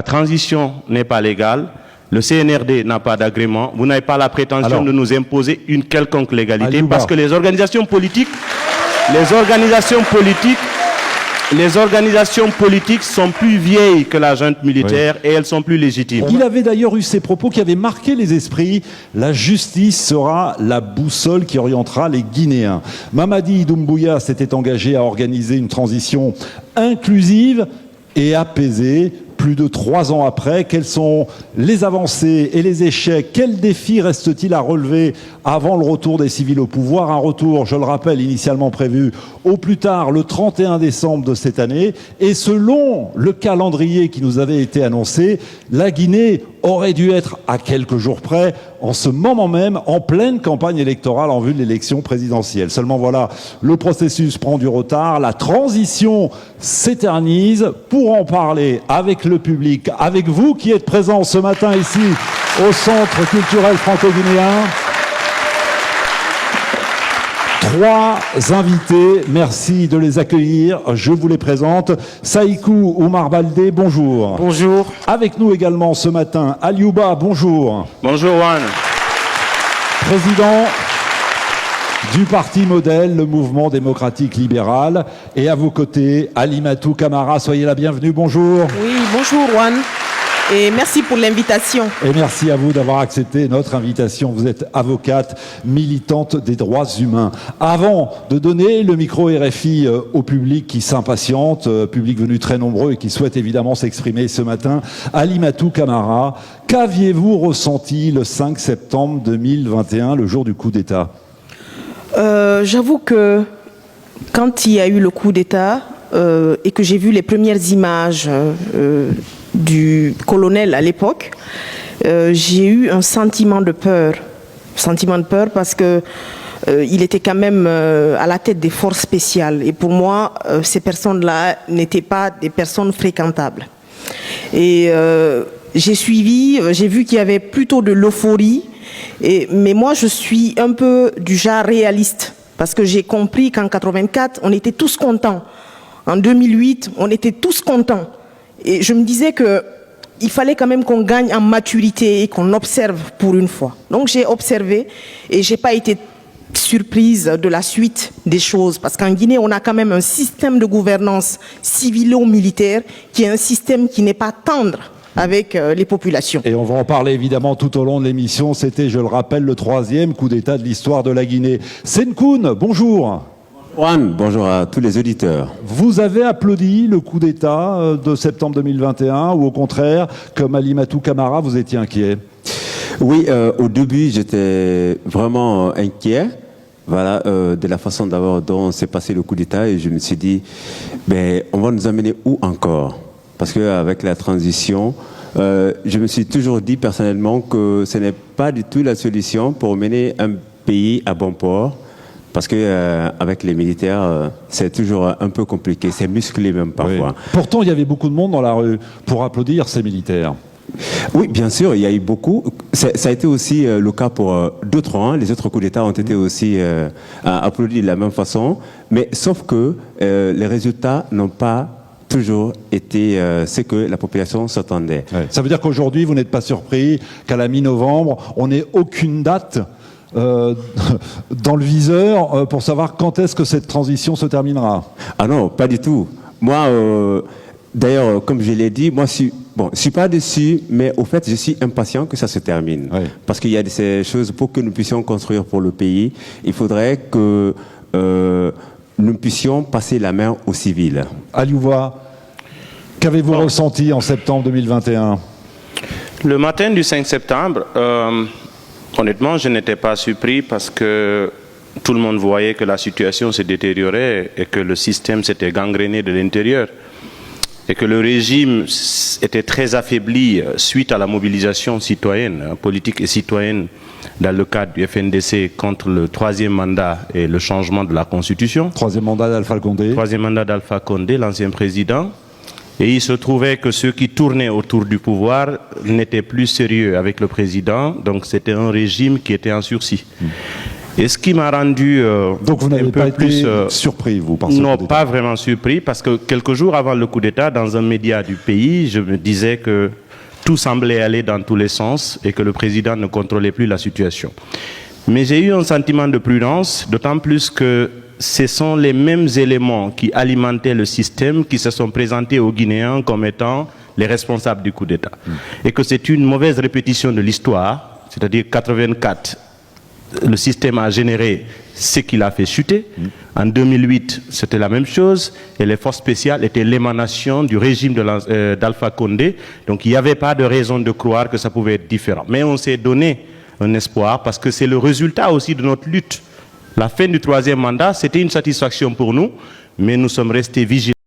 La transition n'est pas légale. Le CNRD n'a pas d'agrément. Vous n'avez pas la prétention de nous imposer une quelconque légalité parce que les organisations politiques sont plus vieilles que la junte militaire et elles sont plus légitimes. Il avait d'ailleurs eu ces propos qui avaient marqué les esprits. La justice sera la boussole qui orientera les Guinéens. Mamadi Doumbouya s'était engagé à organiser une transition inclusive et apaisée. Plus de 3 ans après, quelles sont les avancées et les échecs? Quels défis reste-t-il à relever avant le retour des civils au pouvoir? Un retour, je le rappelle, initialement prévu au plus tard le 31 décembre de cette année. Et selon le calendrier qui nous avait été annoncé, la Guinée aurait dû être à quelques jours près, en ce moment même, en pleine campagne électorale en vue de l'élection présidentielle. Seulement voilà, le processus prend du retard, la transition s'éternise. Pour en parler avec le public, avec vous qui êtes présents ce matin ici au Centre culturel franco-guinéen, 3 invités, merci de les accueillir. Je vous les présente. Saïkou Oumar Baldé, bonjour. Bonjour. Avec nous également ce matin, Aliouba, bonjour. Bonjour Juan. Président du parti Modèle, le mouvement démocratique libéral. Et à vos côtés, Alimatou Camara, soyez la bienvenue, bonjour. Oui, bonjour Juan. Et merci pour l'invitation. Et merci à vous d'avoir accepté notre invitation. Vous êtes avocate, militante des droits humains. Avant de donner le micro RFI au public qui s'impatiente, public venu très nombreux et qui souhaite évidemment s'exprimer ce matin, Alimatou Camara, qu'aviez-vous ressenti le 5 septembre 2021, le jour du coup d'État? J'avoue que quand il y a eu le coup d'État et que j'ai vu les premières images du colonel à l'époque, j'ai eu un sentiment de peur. Parce que il était quand même à la tête des forces spéciales. Et pour moi, ces personnes-là n'étaient pas des personnes fréquentables. Et j'ai suivi, j'ai vu qu'il y avait plutôt de l'euphorie. Mais moi, je suis un peu du genre réaliste. Parce que j'ai compris qu'en 84, on était tous contents. En 2008, on était tous contents. Et je me disais qu'il fallait quand même qu'on gagne en maturité et qu'on observe pour une fois. Donc j'ai observé et je n'ai pas été surprise de la suite des choses. Parce qu'en Guinée, on a quand même un système de gouvernance civilo-militaire qui est un système qui n'est pas tendre avec les populations. Et on va en parler évidemment tout au long de l'émission. C'était, je le rappelle, le 3e coup d'État de l'histoire de la Guinée. Senkoun, bonjour. Juan, bonjour à tous les auditeurs. Vous avez applaudi le coup d'État de septembre 2021 ou au contraire, comme Alimatou Camara, vous étiez inquiet? Oui, au début, j'étais vraiment inquiet. Voilà, de la façon dont s'est passé le coup d'État et je me suis dit, ben, on va nous amener où encore? Parce qu'avec la transition, je me suis toujours dit personnellement que ce n'est pas du tout la solution pour mener un pays à bon port. Parce que avec les militaires, c'est toujours un peu compliqué, c'est musclé même parfois. Oui. Pourtant, il y avait beaucoup de monde dans la rue pour applaudir ces militaires. Oui, bien sûr, il y a eu beaucoup. Ça a été aussi le cas pour d'autres. Hein. Les autres coups d'État ont été aussi applaudis de la même façon. Mais sauf que les résultats n'ont pas toujours été ce que la population s'attendait. Ouais. Ça veut dire qu'aujourd'hui, vous n'êtes pas surpris qu'à la mi-novembre, on n'ait aucune date dans le viseur pour savoir quand est-ce que cette transition se terminera? Ah non, pas du tout. Moi, d'ailleurs, comme je l'ai dit, moi, je suis pas déçu, mais au fait, je suis impatient que ça se termine. Oui. Parce qu'il y a ces choses pour que nous puissions construire pour le pays. Il faudrait que nous puissions passer la main aux civils. Aliouba, qu'avez-vous ressenti en septembre 2021? Le matin du 5 septembre, honnêtement, je n'étais pas surpris parce que tout le monde voyait que la situation se détériorait et que le système s'était gangréné de l'intérieur et que le régime était très affaibli suite à la mobilisation citoyenne, politique et citoyenne dans le cadre du FNDC contre le 3e mandat et le changement de la Constitution. 3e mandat d'Alpha Condé. 3e mandat d'Alpha Condé, l'ancien président. Et il se trouvait que ceux qui tournaient autour du pouvoir n'étaient plus sérieux avec le président, donc c'était un régime qui était en sursis. Et ce qui m'a rendu Donc vous n'avez un peu pas été plus surpris, vous, par ce non, coup d'État? pas vraiment surpris, parce que quelques jours avant le coup d'État, dans un média du pays, je me disais que tout semblait aller dans tous les sens et que le président ne contrôlait plus la situation. Mais j'ai eu un sentiment de prudence, d'autant plus que ce sont les mêmes éléments qui alimentaient le système qui se sont présentés aux Guinéens comme étant les responsables du coup d'État. Et que c'est une mauvaise répétition de l'histoire, c'est-à-dire 84, le système a généré ce qu'il a fait chuter. En 2008, c'était la même chose. Et les forces spéciales étaient l'émanation du régime d'Alpha Condé. Donc il n'y avait pas de raison de croire que ça pouvait être différent. Mais on s'est donné un espoir parce que c'est le résultat aussi de notre lutte. La fin du troisième mandat, c'était une satisfaction pour nous, mais nous sommes restés vigilants.